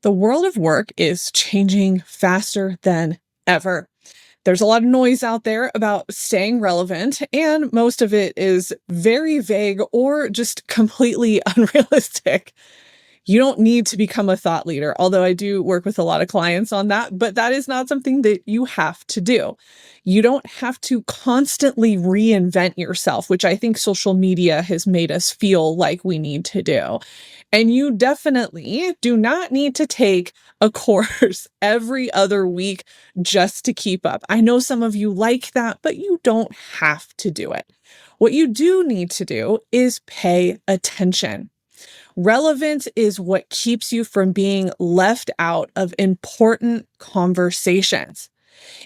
The world of work is changing faster than ever. There's a lot of noise out there about staying relevant, and most of it is very vague or just completely unrealistic. You don't need to become a thought leader, although I do work with a lot of clients on that, but that is not something that you have to do. You don't have to constantly reinvent yourself, which I think social media has made us feel like we need to do. And you definitely do not need to take a course every other week just to keep up. I know some of you like that, but you don't have to do it. What you do need to do is pay attention. Relevance is what keeps you from being left out of important conversations.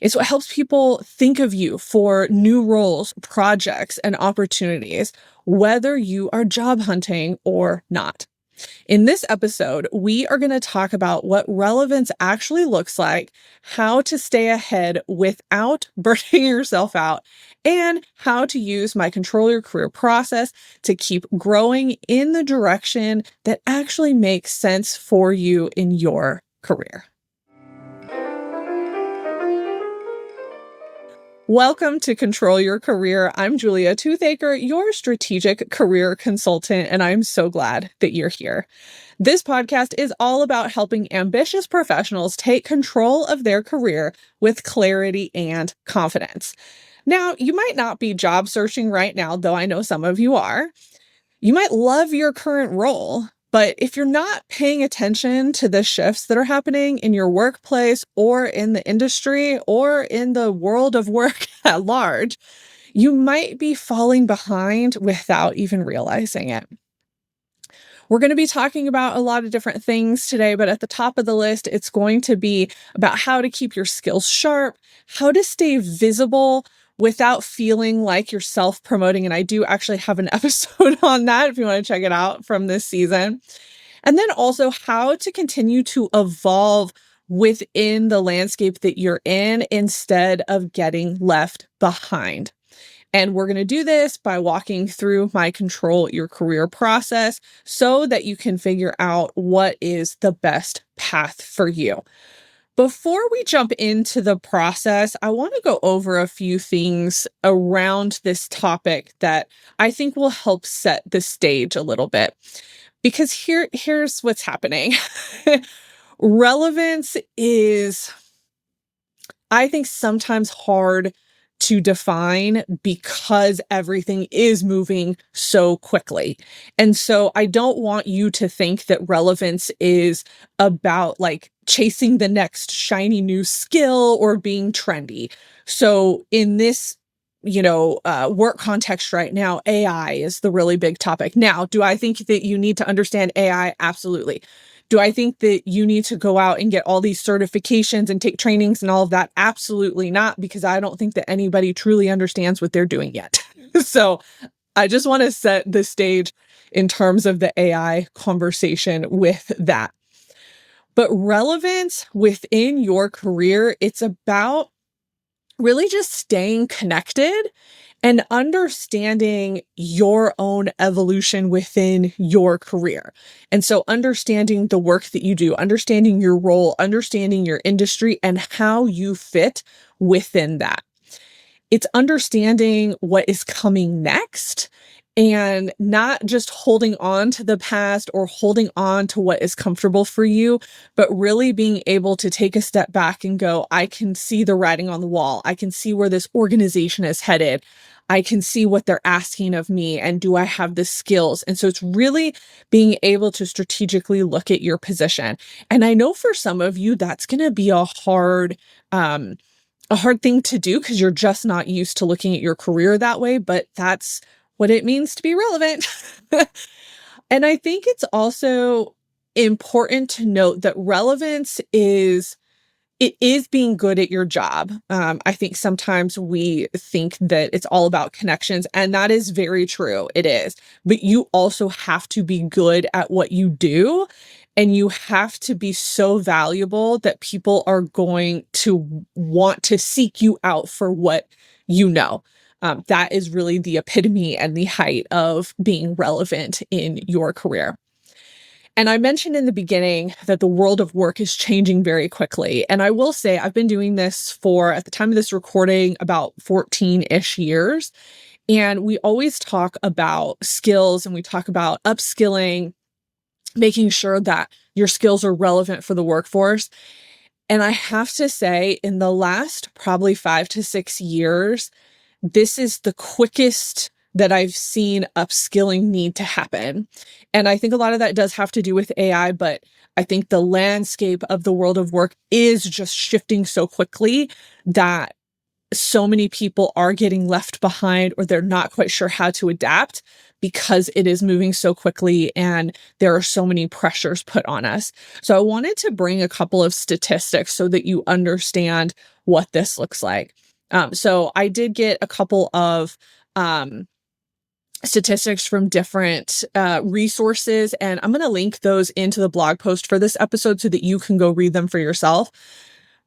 It's what helps people think of you for new roles, projects, and opportunities, whether you are job hunting or not. In this episode, we are going to talk about what relevance actually looks like, how to stay ahead without burning yourself out, and how to use my Control Your Career process to keep growing in the direction that actually makes sense for you in your career. Welcome to Control Your Career. I'm Julia Toothaker, your strategic career consultant, and I'm so glad that you're here. This podcast is all about helping ambitious professionals take control of their career with clarity and confidence. Now, you might not be job searching right now, though I know some of you are. You might love your current role, but if you're not paying attention to the shifts that are happening in your workplace or in the industry or in the world of work at large, you might be falling behind without even realizing it. We're going to be talking about a lot of different things today, but at the top of the list, it's going to be about how to keep your skills sharp, how to stay visible without feeling like you're self-promoting. And I do actually have an episode on that if you want to check it out from this season. And then also how to continue to evolve within the landscape that you're in instead of getting left behind. And we're going to do this by walking through my Control Your Career process so that you can figure out what is the best path for you. Before we jump into the process, I want to go over a few things around this topic that I think will help set the stage a little bit. Because here's what's happening. Relevance is, I think, sometimes hard to define because everything is moving so quickly. And so I don't want you to think that relevance is about like chasing the next shiny new skill or being trendy. So in this work context right now, AI is the really big topic. Now, do I think that you need to understand AI? Absolutely. Do I think that you need to go out and get all these certifications and take trainings and all of that? Absolutely not, because I don't think that anybody truly understands what they're doing yet. So I just want to set the stage in terms of the AI conversation with that. But relevance within your career, it's about really just staying connected and understanding your own evolution within your career. And so understanding the work that you do, understanding your role, understanding your industry, and how you fit within that. It's understanding what is coming next and not just holding on to the past or holding on to what is comfortable for you, but really being able to take a step back and go, I can see the writing on the wall. I can see where this organization is headed. I can see what they're asking of me. And do I have the skills? And so it's really being able to strategically look at your position. And I know for some of you, that's going to be a hard thing to do because you're just not used to looking at your career that way, but that's what it means to be relevant. And I think it's also important to note that relevance is being good at your job. I think sometimes we think that it's all about connections, and that is very true. It is. But you also have to be good at what you do, and you have to be so valuable that people are going to want to seek you out for what you know. That is really the epitome and the height of being relevant in your career. And I mentioned in the beginning that the world of work is changing very quickly. And I will say I've been doing this for, at the time of this recording, about 14-ish years. And we always talk about skills and we talk about upskilling, making sure that your skills are relevant for the workforce. And I have to say, in the last probably 5 to 6 years, this is the quickest that I've seen upskilling need to happen. And I think a lot of that does have to do with AI, but I think the landscape of the world of work is just shifting so quickly that so many people are getting left behind or they're not quite sure how to adapt because it is moving so quickly and there are so many pressures put on us. So I wanted to bring a couple of statistics so that you understand what this looks like. So I did get a couple of statistics from different resources, and I'm going to link those into the blog post for this episode so that you can go read them for yourself.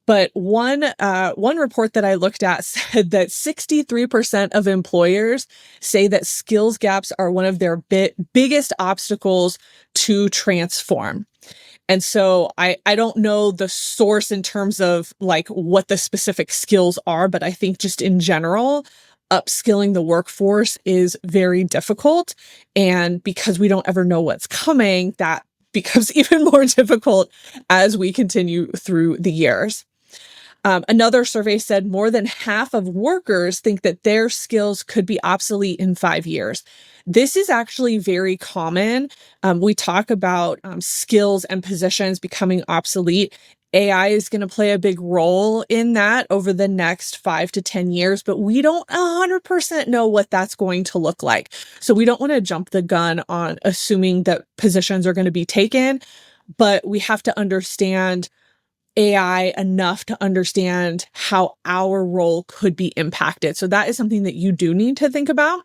But one report that I looked at said that 63% of employers say that skills gaps are one of their biggest obstacles to transform. And so I don't know the source in terms of like what the specific skills are, but I think just in general, upskilling the workforce is very difficult. And because we don't ever know what's coming, that becomes even more difficult as we continue through the years. Another survey said more than half of workers think that their skills could be obsolete in 5 years. This is actually very common. We talk about skills and positions becoming obsolete. AI is going to play a big role in that over the next 5 to 10 years, but we don't 100% know what that's going to look like. So we don't want to jump the gun on assuming that positions are going to be taken, but we have to understand AI enough to understand how our role could be impacted. So that is something that you do need to think about.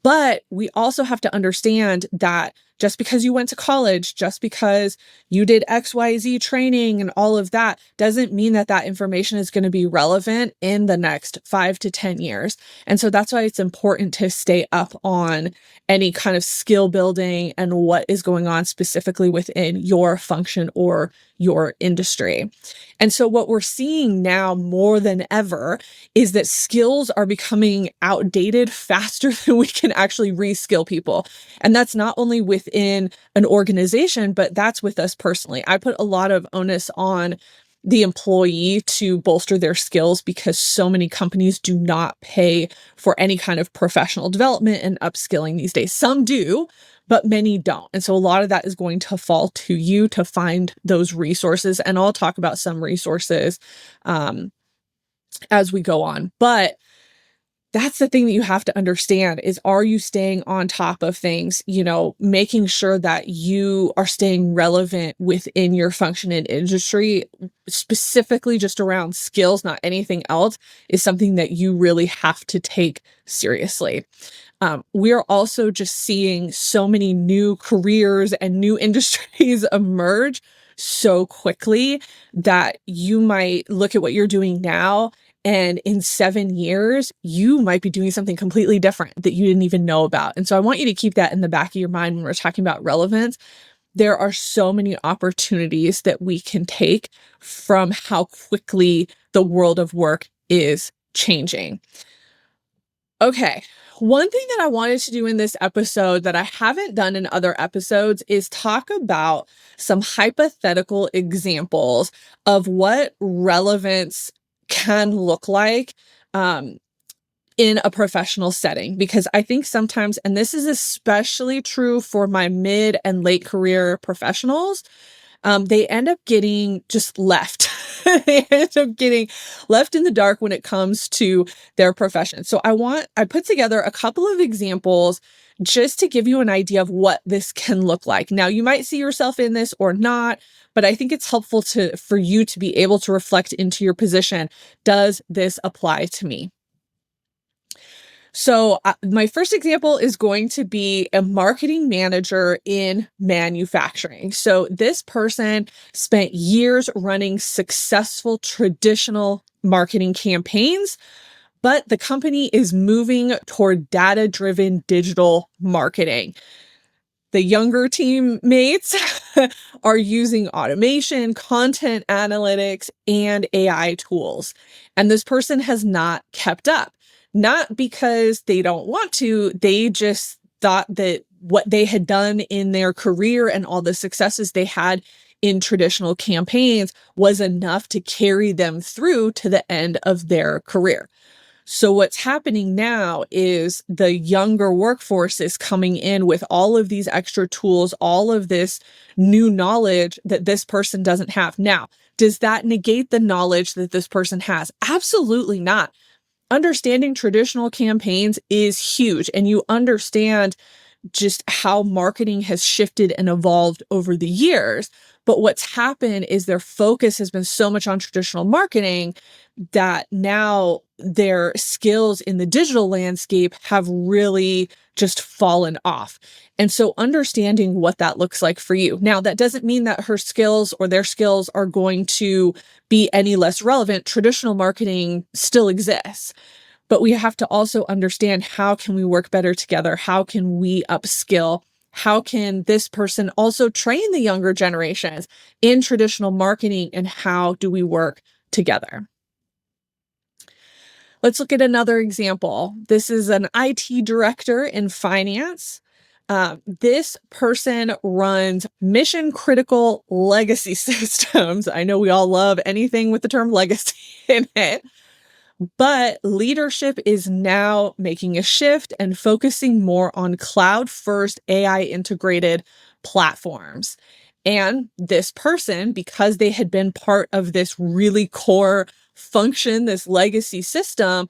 But we also have to understand that just because you went to college, just because you did XYZ training and all of that, doesn't mean that that information is going to be relevant in the next 5 to 10 years. And so that's why it's important to stay up on any kind of skill building and what is going on specifically within your function or your industry. And so what we're seeing now more than ever is that skills are becoming outdated faster than we can actually reskill people. And that's not only within an organization, but that's with us personally. I put a lot of onus on the employee to bolster their skills because so many companies do not pay for any kind of professional development and upskilling these days. Some do, but many don't. And so a lot of that is going to fall to you to find those resources. And I'll talk about some resources as we go on. But that's the thing that you have to understand is, are you staying on top of things, making sure that you are staying relevant within your function and industry, specifically just around skills, not anything else, is something that you really have to take seriously. We're also just seeing so many new careers and new industries emerge so quickly that you might look at what you're doing now, and in 7 years, you might be doing something completely different that you didn't even know about. And so I want you to keep that in the back of your mind when we're talking about relevance. There are so many opportunities that we can take from how quickly the world of work is changing. Okay. One thing that I wanted to do in this episode that I haven't done in other episodes is talk about some hypothetical examples of what relevance can look like in a professional setting. Because I think sometimes, and this is especially true for my mid and late career professionals, they end up getting just left. They end up getting left in the dark when it comes to their profession. So I put together a couple of examples just to give you an idea of what this can look like. Now, you might see yourself in this or not, but I think it's helpful for you to be able to reflect into your position. Does this apply to me? So my first example is going to be a marketing manager in manufacturing. So this person spent years running successful traditional marketing campaigns, but the company is moving toward data-driven digital marketing. The younger teammates are using automation, content analytics, and AI tools. And this person has not kept up, not because they don't want to, they just thought that what they had done in their career and all the successes they had in traditional campaigns was enough to carry them through to the end of their career. So what's happening now is the younger workforce is coming in with all of these extra tools, all of this new knowledge that this person doesn't have. Now, does that negate the knowledge that this person has? Absolutely not. Understanding traditional campaigns is huge, and you understand just how marketing has shifted and evolved over the years. But what's happened is their focus has been so much on traditional marketing that now their skills in the digital landscape have really just fallen off. And so understanding what that looks like for you. Now, that doesn't mean that her skills or their skills are going to be any less relevant. Traditional marketing still exists. But we have to also understand, how can we work better together? How can we upskill? How can this person also train the younger generations in traditional marketing, and how do we work together? Let's look at another example. This is an IT director in finance. This person runs mission critical legacy systems. I know we all love anything with the term legacy in it. But leadership is now making a shift and focusing more on cloud-first AI integrated platforms. And this person, because they had been part of this really core function, this legacy system,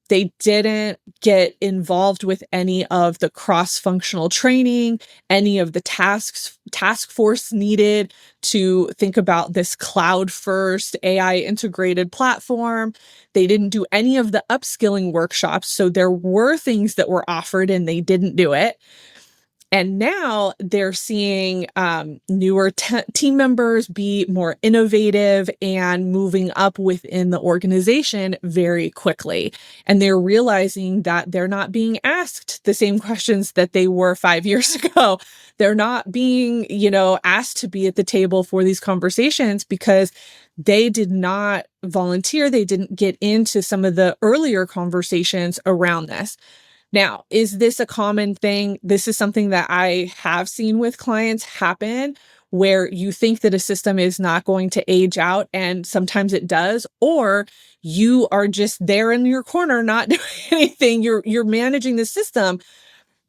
they didn't get involved with any of the cross-functional training, any of the task force needed to think about this cloud-first AI integrated platform. They didn't do any of the upskilling workshops. So there were things that were offered and they didn't do it. And now they're seeing newer team members be more innovative and moving up within the organization very quickly. And they're realizing that they're not being asked the same questions that they were 5 years ago. They're not being, asked to be at the table for these conversations because they did not volunteer. They didn't get into some of the earlier conversations around this. Now, is this a common thing? This is something that I have seen with clients happen, where you think that a system is not going to age out, and sometimes it does, or you are just there in your corner not doing anything. You're managing the system,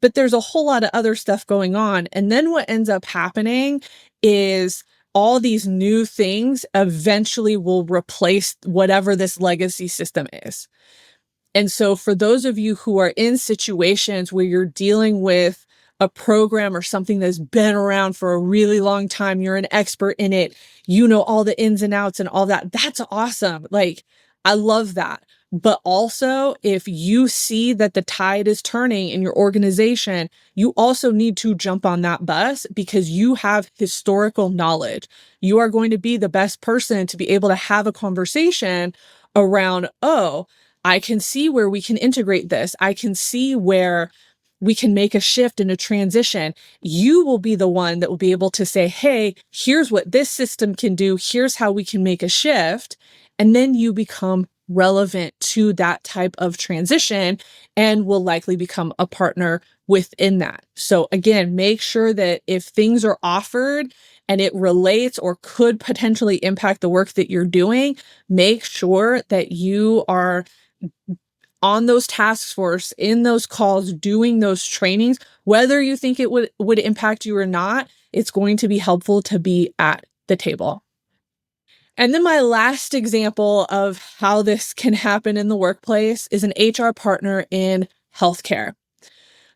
but there's a whole lot of other stuff going on. And then what ends up happening is all these new things eventually will replace whatever this legacy system is. And so for those of you who are in situations where you're dealing with a program or something that's been around for a really long time, you're an expert in it, you know all the ins and outs and all that, that's awesome. Like, I love that. But also, if you see that the tide is turning in your organization, you also need to jump on that bus, because you have historical knowledge. You are going to be the best person to be able to have a conversation around, oh, I can see where we can integrate this. I can see where we can make a shift and a transition. You will be the one that will be able to say, hey, here's what this system can do. Here's how we can make a shift. And then you become relevant to that type of transition and will likely become a partner within that. So again, make sure that if things are offered and it relates or could potentially impact the work that you're doing, make sure that you are on those task force, in those calls, doing those trainings. Whether you think it would impact you or not, it's going to be helpful to be at the table. And then my last example of how this can happen in the workplace is an HR partner in healthcare.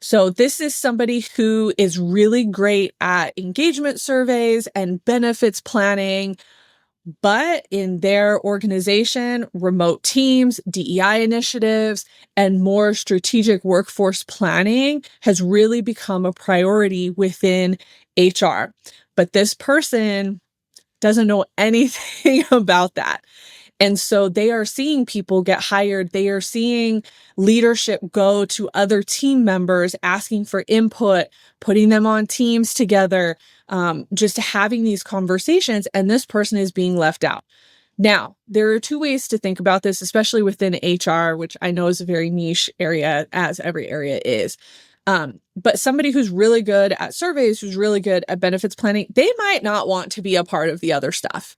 So this is somebody who is really great at engagement surveys and benefits planning. But in their organization, remote teams, DEI initiatives, and more strategic workforce planning has really become a priority within HR. But this person doesn't know anything about that. And so they are seeing people get hired. They are seeing leadership go to other team members, asking for input, putting them on teams together, just having these conversations. And this person is being left out. Now, there are two ways to think about this, especially within HR, which I know is a very niche area, as every area is. But somebody who's really good at surveys, who's really good at benefits planning, they might not want to be a part of the other stuff.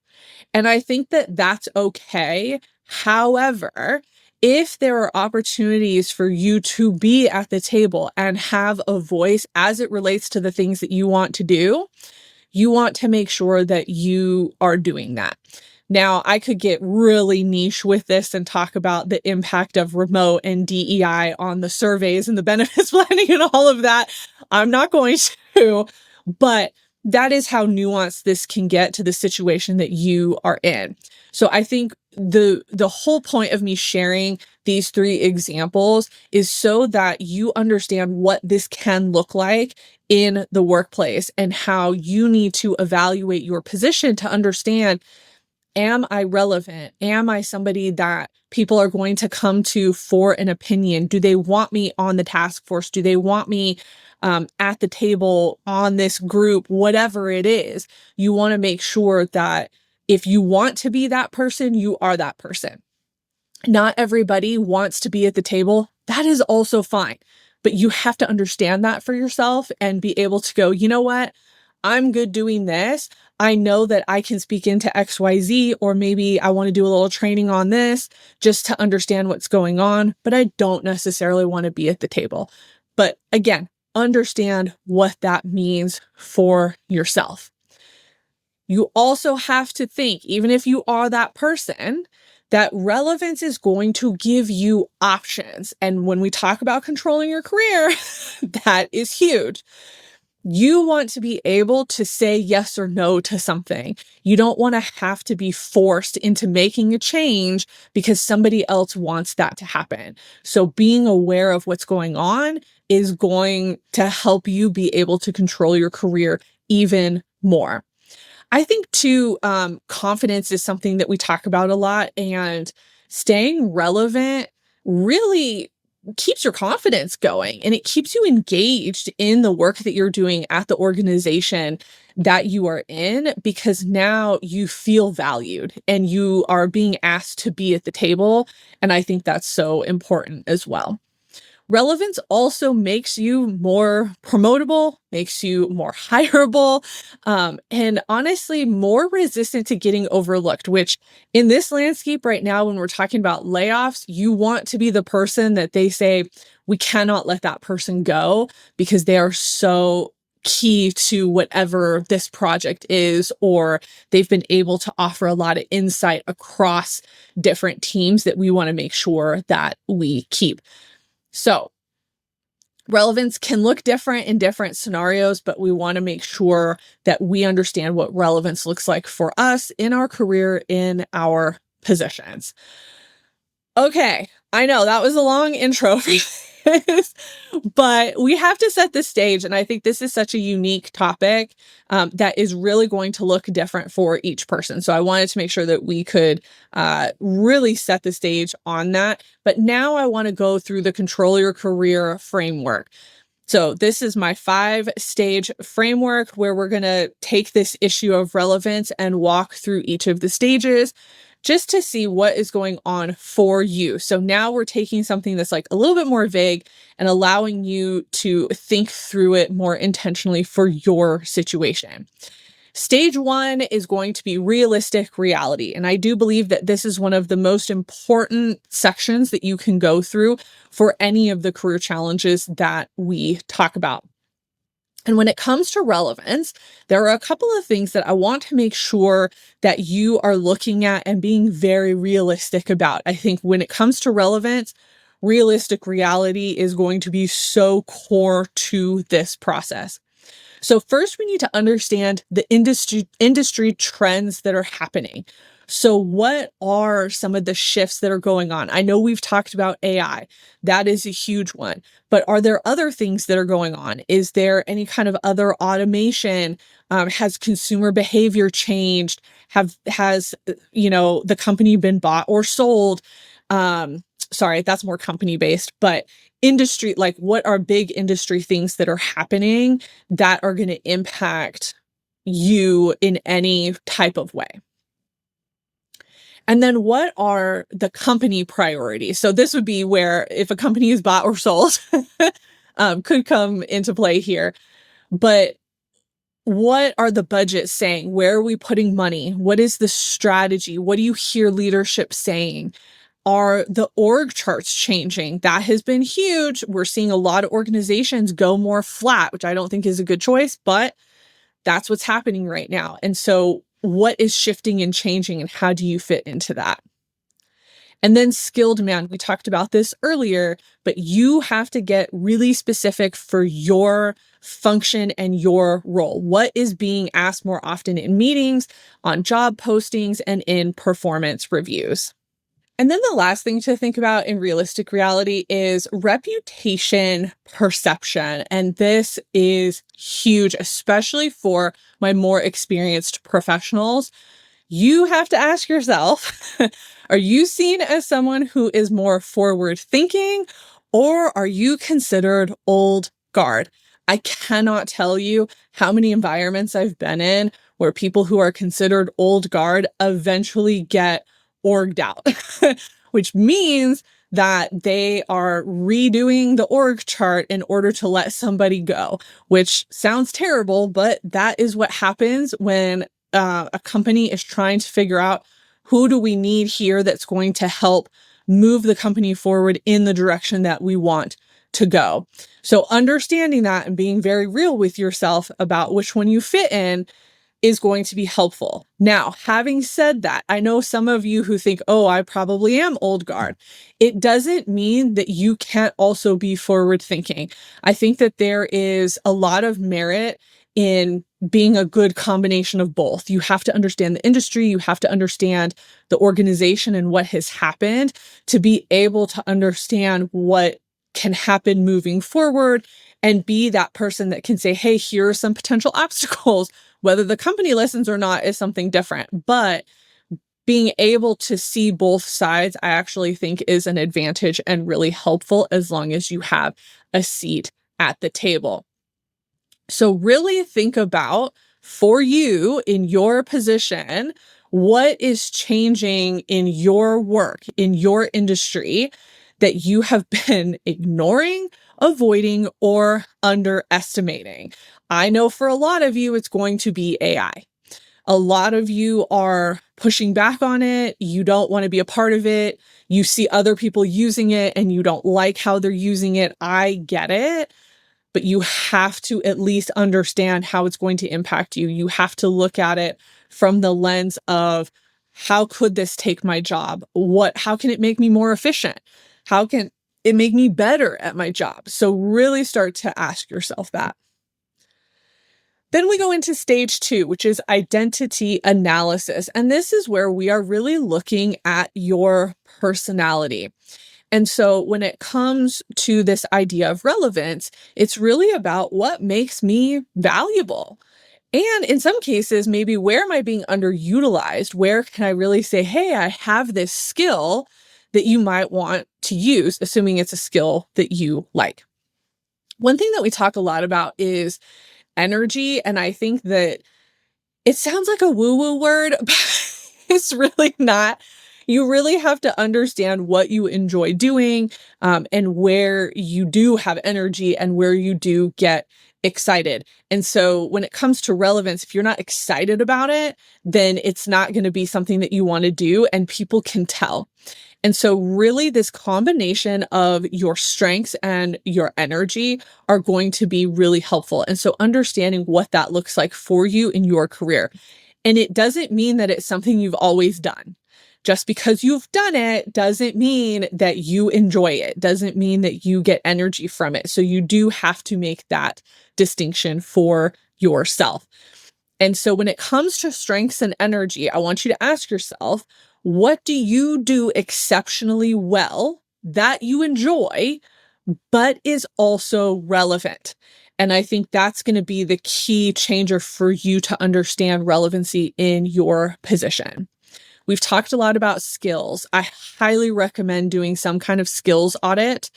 And I think that that's okay. However, if there are opportunities for you to be at the table and have a voice as it relates to the things that you want to do, you want to make sure that you are doing that. Now, I could get really niche with this and talk about the impact of remote and DEI on the surveys and the benefits planning and all of that. I'm not going to, but that is how nuanced this can get to the situation that you are in. So I think the whole point of me sharing these three examples is so that you understand what this can look like in the workplace and how you need to evaluate your position to understand, am I relevant? Am I somebody that people are going to come to for an opinion? Do they want me on the task force? Do they want me at the table on this group? Whatever it is, you want to make sure that if you want to be that person, you are that person. Not everybody wants to be at the table. That is also fine. But you have to understand that for yourself and be able to go, you know what? I'm good doing this. I know that I can speak into XYZ, or maybe I want to do a little training on this just to understand what's going on, but I don't necessarily want to be at the table. But again, understand what that means for yourself. You also have to think, even if you are that person, that relevance is going to give you options. And when we talk about controlling your career, that is huge. You want to be able to say yes or no to something. You don't want to have to be forced into making a change because somebody else wants that to happen. So being aware of what's going on is going to help you be able to control your career even more. I think too, confidence is something that we talk about a lot, and staying relevant really keeps your confidence going, and it keeps you engaged in the work that you're doing at the organization that you are in, because now you feel valued and you are being asked to be at the table. And I think that's so important as well. Relevance also makes you more promotable, makes you more hireable, and honestly, more resistant to getting overlooked, which in this landscape right now, when we're talking about layoffs, you want to be the person that they say, we cannot let that person go because they are so key to whatever this project is, or they've been able to offer a lot of insight across different teams that we want to make sure that we keep. So relevance can look different in different scenarios, but we want to make sure that we understand what relevance looks like for us in our career, in our positions. Okay, I know that was a long intro for this, but we have to set the stage. And I think this is such a unique topic that is really going to look different for each person. So I wanted to make sure that we could really set the stage on that. But now I want to go through the Control Your Career framework. So this is my 5-stage framework where we're going to take this issue of relevance and walk through each of the stages just to see what is going on for you. So now we're taking something that's like a little bit more vague and allowing you to think through it more intentionally for your situation. Stage 1 is going to be realistic reality. And I do believe that this is one of the most important sections that you can go through for any of the career challenges that we talk about. And when it comes to relevance, there are a couple of things that I want to make sure that you are looking at and being very realistic about. I think when it comes to relevance, realistic reality is going to be so core to this process. So first we need to understand the industry trends that are happening. So what are some of the shifts that are going on? I know we've talked about AI. That is a huge one. But are there other things that are going on? Is there any kind of other automation? Has consumer behavior changed? Has the company been bought or sold? Sorry, that's more company based, but industry, like what are big industry things that are happening that are going to impact you in any type of way? And then what are the company priorities? So this would be where if a company is bought or sold, could come into play here. But what are the budgets saying? Where are we putting money? What is the strategy? What do you hear leadership saying? Are the org charts changing? That has been huge. We're seeing a lot of organizations go more flat, which I don't think is a good choice, but that's what's happening right now. And so, what is shifting and changing, and how do you fit into that? And then skill demand. We talked about this earlier, but you have to get really specific for your function and your role. What is being asked more often in meetings, on job postings, and in performance reviews? And then the last thing to think about in realistic reality is reputation perception. And this is huge, especially for my more experienced professionals. You have to ask yourself, are you seen as someone who is more forward thinking, or are you considered old guard? I cannot tell you how many environments I've been in where people who are considered old guard eventually get orged out, which means that they are redoing the org chart in order to let somebody go, which sounds terrible, but that is what happens when a company is trying to figure out who do we need here that's going to help move the company forward in the direction that we want to go. So understanding that and being very real with yourself about which one you fit in is going to be helpful. Now, having said that, I know some of you who think, oh, I probably am old guard. It doesn't mean that you can't also be forward thinking. I think that there is a lot of merit in being a good combination of both. You have to understand the industry, you have to understand the organization and what has happened to be able to understand what can happen moving forward and be that person that can say, hey, here are some potential obstacles. Whether the company listens or not is something different, but being able to see both sides, I actually think is an advantage and really helpful as long as you have a seat at the table. So really think about, for you in your position, what is changing in your work, in your industry that you have been ignoring, avoiding, or underestimating. I know for a lot of you, it's going to be AI. A lot of you are pushing back on it. You don't want to be a part of it. You see other people using it and you don't like how they're using it. I get it. But you have to at least understand how it's going to impact you. You have to look at it from the lens of, how could this take my job? How can it make me more efficient? How can it make me better at my job? So really start to ask yourself that. Then we go into stage 2, which is identity analysis. And this is where we are really looking at your personality. And so when it comes to this idea of relevance, it's really about what makes me valuable. And in some cases, maybe where am I being underutilized? Where can I really say, hey, I have this skill that you might want to use, assuming it's a skill that you like. One thing that we talk a lot about is energy. And I think that it sounds like a woo-woo word, but it's really not. You really have to understand what you enjoy doing, and where you do have energy and where you do get excited. And so when it comes to relevance, if you're not excited about it, then it's not going to be something that you want to do, and people can tell. And so really this combination of your strengths and your energy are going to be really helpful. And so understanding what that looks like for you in your career. And it doesn't mean that it's something you've always done. Just because you've done it doesn't mean that you enjoy it, doesn't mean that you get energy from it. So you do have to make that distinction for yourself. And so when it comes to strengths and energy, I want you to ask yourself, what do you do exceptionally well that you enjoy, but is also relevant? And I think that's going to be the key changer for you to understand relevancy in your position. We've talked a lot about skills. I highly recommend doing some kind of skills audit.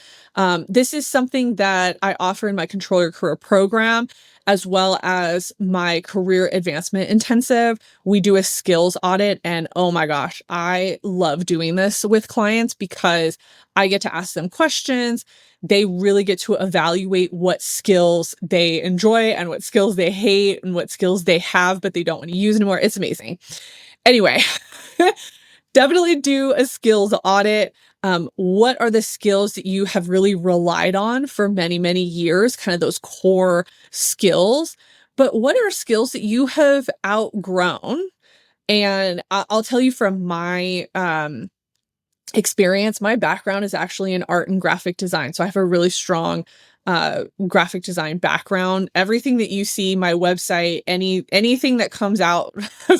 This is something that I offer in my Control Your Career program, as well as my career advancement intensive. We do a skills audit, and oh my gosh, I love doing this with clients because I get to ask them questions. They really get to evaluate what skills they enjoy and what skills they hate and what skills they have, but they don't want to use anymore. It's amazing. Anyway, definitely do a skills audit. What are the skills that you have really relied on for many, many years, kind of those core skills? But what are skills that you have outgrown? And I'll tell you from my experience, my background is actually in art and graphic design. So I have a really strong graphic design background. Everything that you see, my website, anything that comes out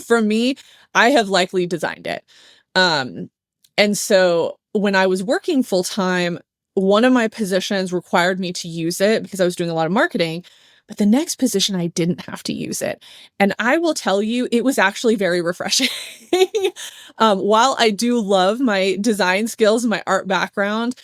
from me, I have likely designed it. And so when I was working full time, one of my positions required me to use it because I was doing a lot of marketing. But the next position, I didn't have to use it. And I will tell you, it was actually very refreshing. While I do love my design skills and my art background,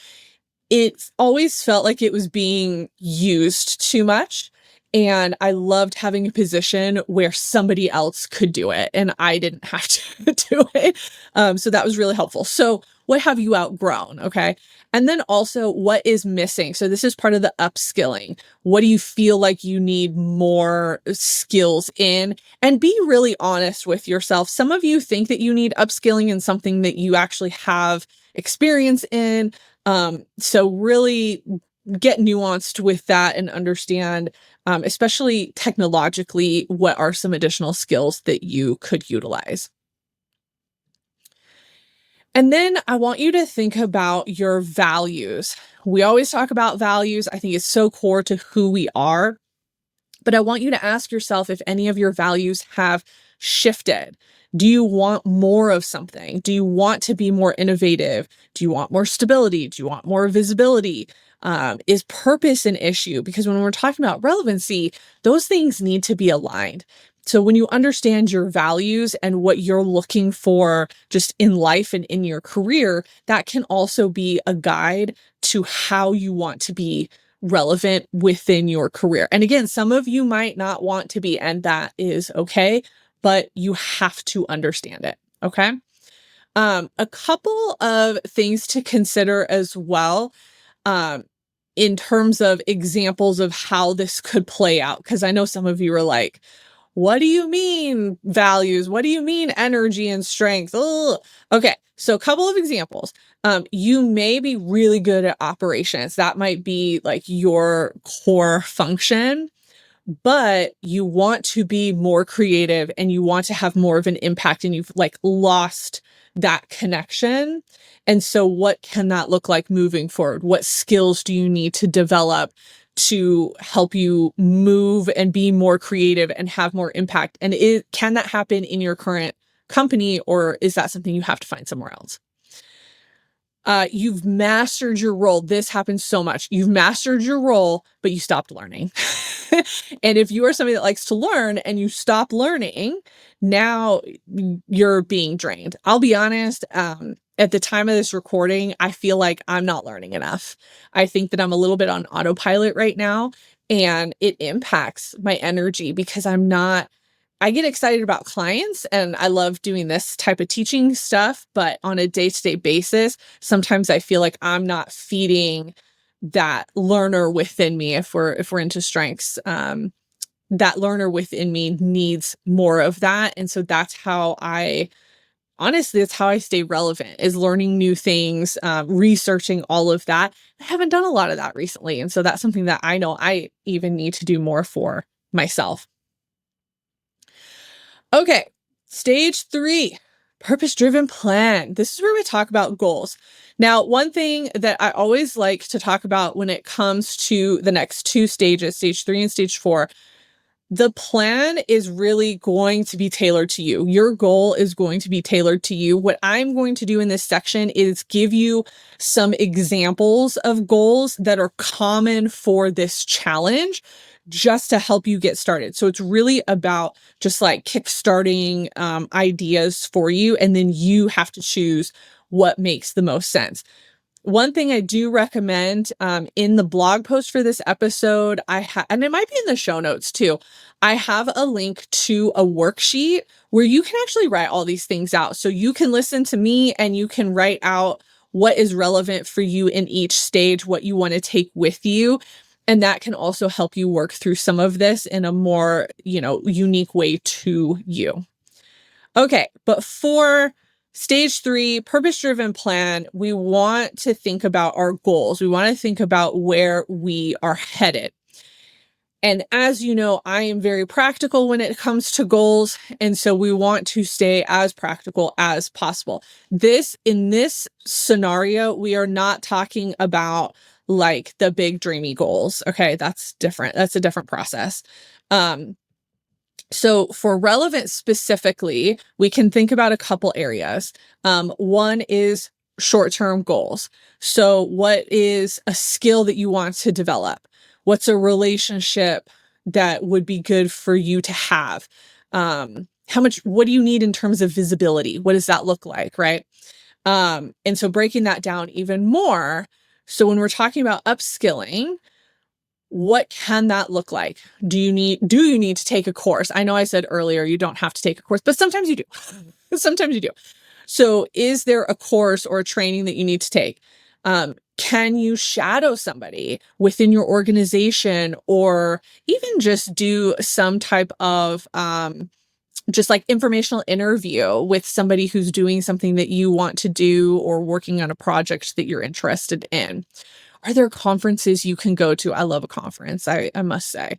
it always felt like it was being used too much. And I loved having a position where somebody else could do it and I didn't have to do it. So that was really helpful. So what have you outgrown? Okay. And then also what is missing? So this is part of the upskilling. What do you feel like you need more skills in? And be really honest with yourself. Some of you think that you need upskilling in something that you actually have experience in. So really get nuanced with that and understand, especially technologically, what are some additional skills that you could utilize. And then I want you to think about your values. We always talk about values. I think it's so core to who we are. But I want you to ask yourself if any of your values have shifted. Do you want more of something? Do you want to be more innovative? Do you want more stability? Do you want more visibility? Is purpose an issue? Because when we're talking about relevancy, those things need to be aligned. So when you understand your values and what you're looking for just in life and in your career, that can also be a guide to how you want to be relevant within your career. And again, some of you might not want to be, and that is okay, but you have to understand it. Okay. A couple of things to consider as well, in terms of examples of how this could play out. Cause I know some of you are like, what do you mean values? What do you mean energy and strength? Ugh. Okay. So a couple of examples. You may be really good at operations. That might be like your core function, but you want to be more creative and you want to have more of an impact and you've like lost that connection. And so what can that look like moving forward? What skills do you need to develop to help you move and be more creative and have more impact? And can that happen in your current company, or is that something you have to find somewhere else? You've mastered your role. This happens so much. You've mastered your role, but you stopped learning. And if you are somebody that likes to learn and you stop learning, now you're being drained. I'll be honest. At the time of this recording, I feel like I'm not learning enough. I think that I'm a little bit on autopilot right now, and it impacts my energy because I get excited about clients and I love doing this type of teaching stuff, but on a day-to-day basis, sometimes I feel like I'm not feeding that learner within me. If we're into strengths, that learner within me needs more of that. And so that's how that's how I stay relevant, is learning new things, researching all of that. I haven't done a lot of that recently. And so that's something that I know I even need to do more for myself. Okay, stage 3, purpose-driven plan. This is where we talk about goals. Now, one thing that I always like to talk about when it comes to the next 2 stages, stage 3 and stage 4, The plan is really going to be tailored to you. Your goal is going to be tailored to you. What I'm going to do in this section is give you some examples of goals that are common for this challenge just to help you get started. So it's really about just like kickstarting ideas for you, and then you have to choose what makes the most sense. One thing I do recommend in the blog post for this episode, and it might be in the show notes too, I have a link to a worksheet where you can actually write all these things out. So you can listen to me and you can write out what is relevant for you in each stage, what you want to take with you. And that can also help you work through some of this in a more, unique way to you. Okay, but for stage 3, purpose-driven plan, we want to think about our goals. We want to think about where we are headed. And as you know, I am very practical when it comes to goals. And so we want to stay as practical as possible. In this scenario, we are not talking about like the big dreamy goals. Okay, that's different. That's a different process. So for relevance specifically, we can think about a couple areas. One is short-term goals. So what is a skill that you want to develop? What's a relationship that would be good for you to have? What do you need in terms of visibility? What does that look like, right? And so breaking that down even more. So when we're talking about upskilling, what can that look like? Do you need to take a course? I know I said earlier you don't have to take a course, but sometimes you do. Sometimes you do. So is there a course or a training that you need to take? Can you shadow somebody within your organization, or even just do some type of just like informational interview with somebody who's doing something that you want to do or working on a project that you're interested in? Are there conferences you can go to? I love a conference, I must say.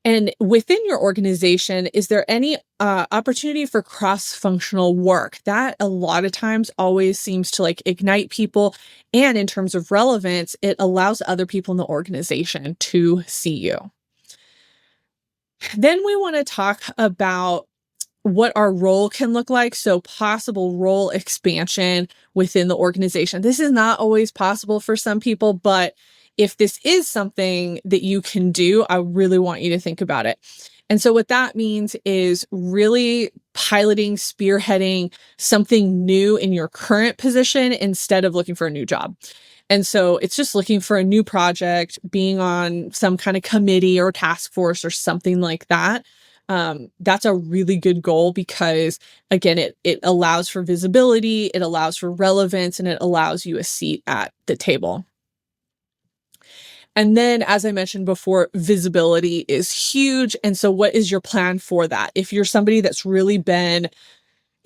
And within your organization, is there any opportunity for cross-functional work? That a lot of times always seems to like ignite people. And in terms of relevance, it allows other people in the organization to see you. Then we want to talk about what our role can look like. So possible role expansion within the organization. This is not always possible for some people, but if this is something that you can do, I really want you to think about it. And so what that means is really piloting, spearheading something new in your current position instead of looking for a new job. And so it's just looking for a new project, being on some kind of committee or task force or something like that. That's a really good goal because, again, it allows for visibility, it allows for relevance, and it allows you a seat at the table. And then, as I mentioned before, visibility is huge. And so what is your plan for that? If you're somebody that's really been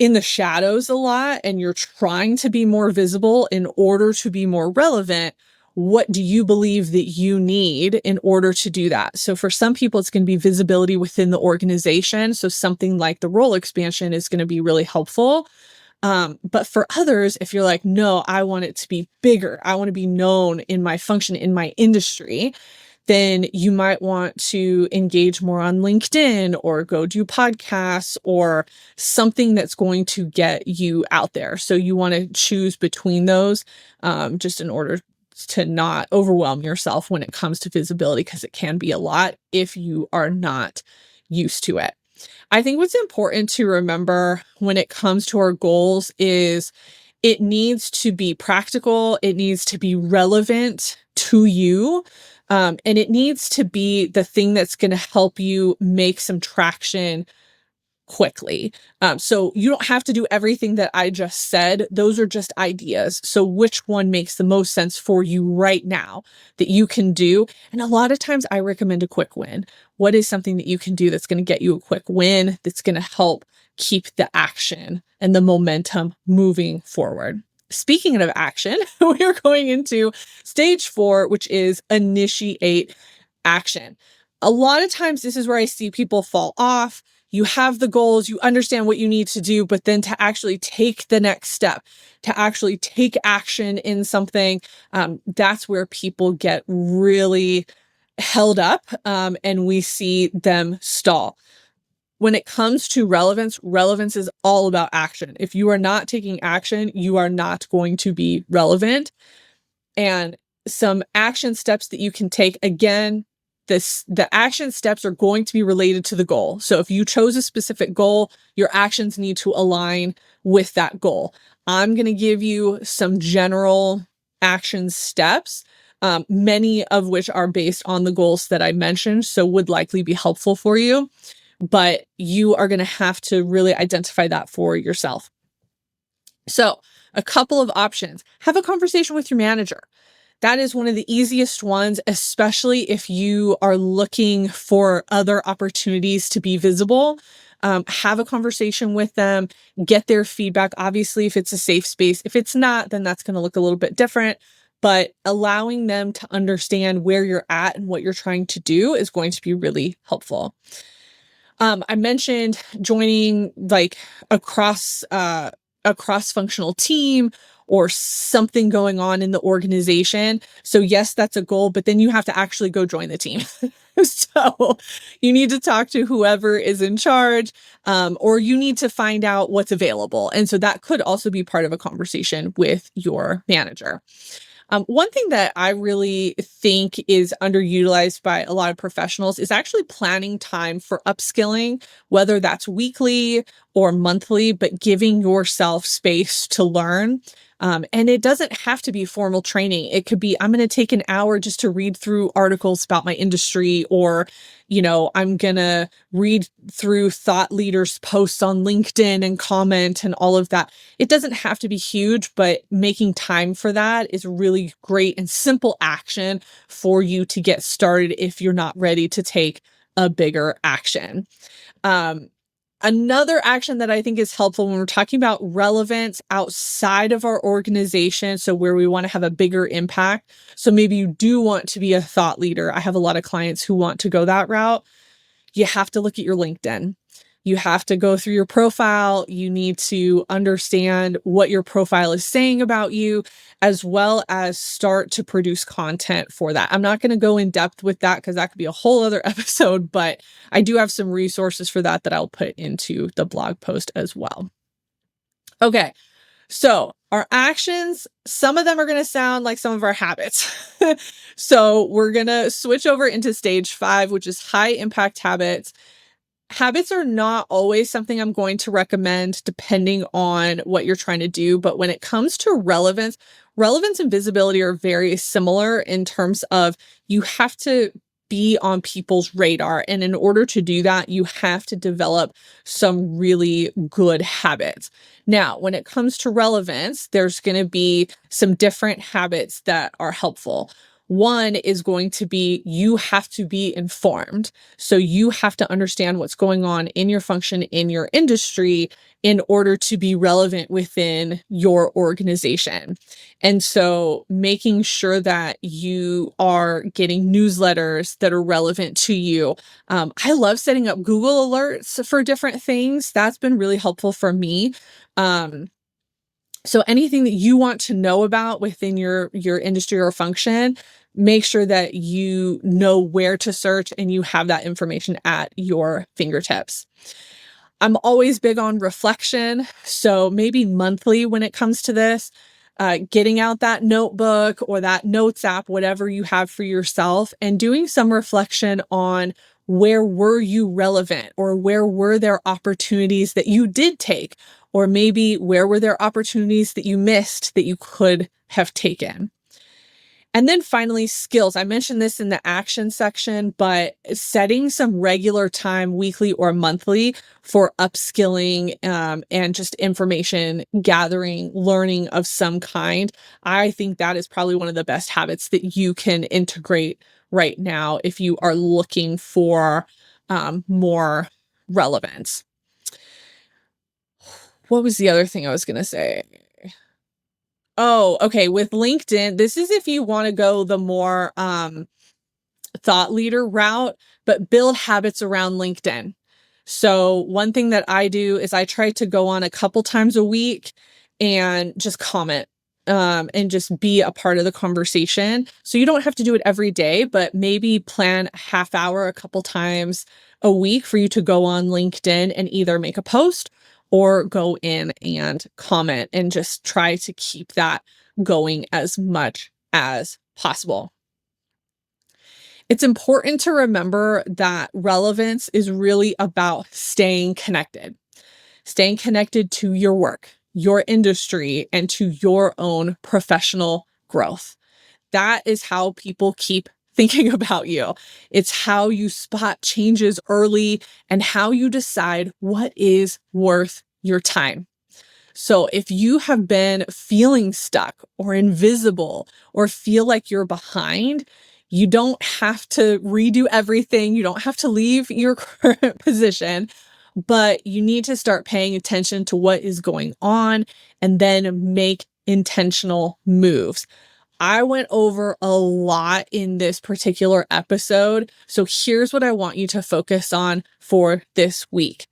in the shadows a lot and you're trying to be more visible in order to be more relevant, what do you believe that you need in order to do that? So for some people, it's going to be visibility within the organization. So something like the role expansion is going to be really helpful. But for others, if you're like, no, I want it to be bigger, I want to be known in my function, in my industry, then you might want to engage more on LinkedIn or go do podcasts or something that's going to get you out there. So you want to choose between those just in order to not overwhelm yourself when it comes to visibility, because it can be a lot if you are not used to it. I think what's important to remember when it comes to our goals is it needs to be practical, it needs to be relevant to you, and it needs to be the thing that's going to help you make some traction quickly. So you don't have to do everything that I just said. Those are just ideas. So which one makes the most sense for you right now that you can do? And a lot of times I recommend a quick win. What is something that you can do that's going to get you a quick win, that's going to help keep the action and the momentum moving forward? Speaking of action, we are going into stage 4, which is initiate action. A lot of times this is where I see people fall off. You have the goals, you understand what you need to do, but then to actually take the next step, to actually take action in something, that's where people get really held up, and we see them stall. When it comes to relevance, relevance is all about action. If you are not taking action, you are not going to be relevant. And some action steps that you can take, again, the action steps are going to be related to the goal. So if you chose a specific goal, your actions need to align with that goal. I'm going to give you some general action steps, many of which are based on the goals that I mentioned, so would likely be helpful for you, but you are going to have to really identify that for yourself. So a couple of options: have a conversation with your manager. That is one of the easiest ones, especially if you are looking for other opportunities to be visible. Have a conversation with them, get their feedback. Obviously, if it's a safe space. If it's not, then that's going to look a little bit different. But allowing them to understand where you're at and what you're trying to do is going to be really helpful. I mentioned joining like a cross-functional team or something going on in the organization. So yes, that's a goal, but then you have to actually go join the team. So you need to talk to whoever is in charge, or you need to find out what's available. And so that could also be part of a conversation with your manager. One thing that I really think is underutilized by a lot of professionals is actually planning time for upskilling, whether that's weekly or monthly, but giving yourself space to learn. And it doesn't have to be formal training. It could be, I'm going to take an hour just to read through articles about my industry, or, I'm going to read through thought leaders' posts on LinkedIn and comment and all of that. It doesn't have to be huge, but making time for that is really great and simple action for you to get started if you're not ready to take a bigger action. Another action that I think is helpful when we're talking about relevance outside of our organization, so where we want to have a bigger impact. So maybe you do want to be a thought leader. I have a lot of clients who want to go that route. You have to look at your LinkedIn. You have to go through your profile. You need to understand what your profile is saying about you, as well as start to produce content for that. I'm not going to go in depth with that because that could be a whole other episode, but I do have some resources for that I'll put into the blog post as well. Okay. So our actions, some of them are going to sound like some of our habits. So we're going to switch over into stage 5, which is high impact habits. Habits are not always something I'm going to recommend depending on what you're trying to do. But when it comes to relevance, relevance and visibility are very similar in terms of you have to be on people's radar. And in order to do that, you have to develop some really good habits. Now, when it comes to relevance, there's going to be some different habits that are helpful. One is going to be you have to be informed. So you have to understand what's going on in your function, in your industry, in order to be relevant within your organization. And so making sure that you are getting newsletters that are relevant to you. I love setting up Google alerts for different things. That's been really helpful for me. So anything that you want to know about within your industry or function, make sure that you know where to search and you have that information at your fingertips. I'm always big on reflection. So maybe monthly when it comes to this, getting out that notebook or that notes app, whatever you have for yourself, and doing some reflection on where were you relevant, or where were there opportunities that you did take, or maybe where were there opportunities that you missed that you could have taken. And then finally, skills. I mentioned this in the action section, but setting some regular time, weekly or monthly, for upskilling and just information gathering, learning of some kind. I think that is probably one of the best habits that you can integrate right now if you are looking for more relevance. What was the other thing I was going to say? Oh, okay. With LinkedIn, this is if you want to go the more thought leader route, but build habits around LinkedIn. So one thing that I do is I try to go on a couple times a week and just comment. and just be a part of the conversation. So you don't have to do it every day, but maybe plan a half hour a couple times a week for you to go on LinkedIn and either make a post or go in and comment, and just try to keep that going as much as possible. It's important to remember that relevance is really about staying connected to your work, your industry, and to your own professional growth. That is how people keep thinking about you. It's how you spot changes early and how you decide what is worth your time. So if you have been feeling stuck or invisible or feel like you're behind, you don't have to redo everything. You don't have to leave your current position, but you need to start paying attention to what is going on and then make intentional moves. I went over a lot in this particular episode. So here's what I want you to focus on for this week.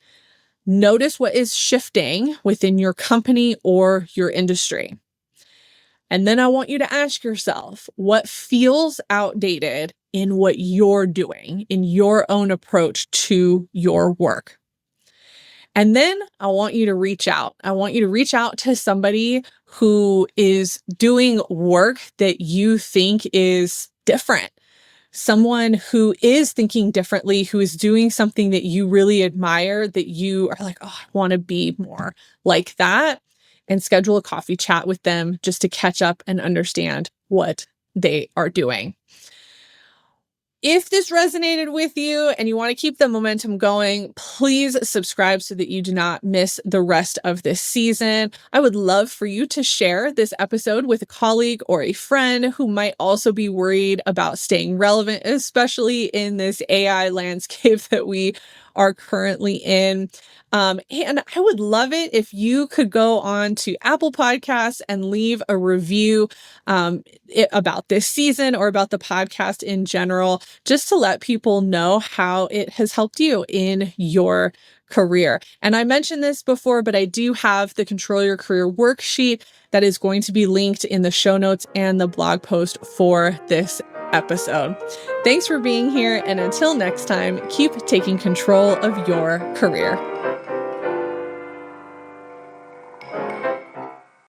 Notice what is shifting within your company or your industry. And then I want you to ask yourself what feels outdated in what you're doing, in your own approach to your work. And then I want you to reach out. I want you to reach out to somebody who is doing work that you think is different. Someone who is thinking differently, who is doing something that you really admire, that you are like, oh, I want to be more like that, and schedule a coffee chat with them just to catch up and understand what they are doing. If this resonated with you and you want to keep the momentum going, please subscribe so that you do not miss the rest of this season. I would love for you to share this episode with a colleague or a friend who might also be worried about staying relevant, especially in this AI landscape that we are currently in. And I would love it if you could go on to Apple Podcasts and leave a review about this season or about the podcast in general, just to let people know how it has helped you in your career. And I mentioned this before, but I do have the Control Your Career worksheet that is going to be linked in the show notes and the blog post for this episode. Thanks for being here. And until next time, keep taking control of your career.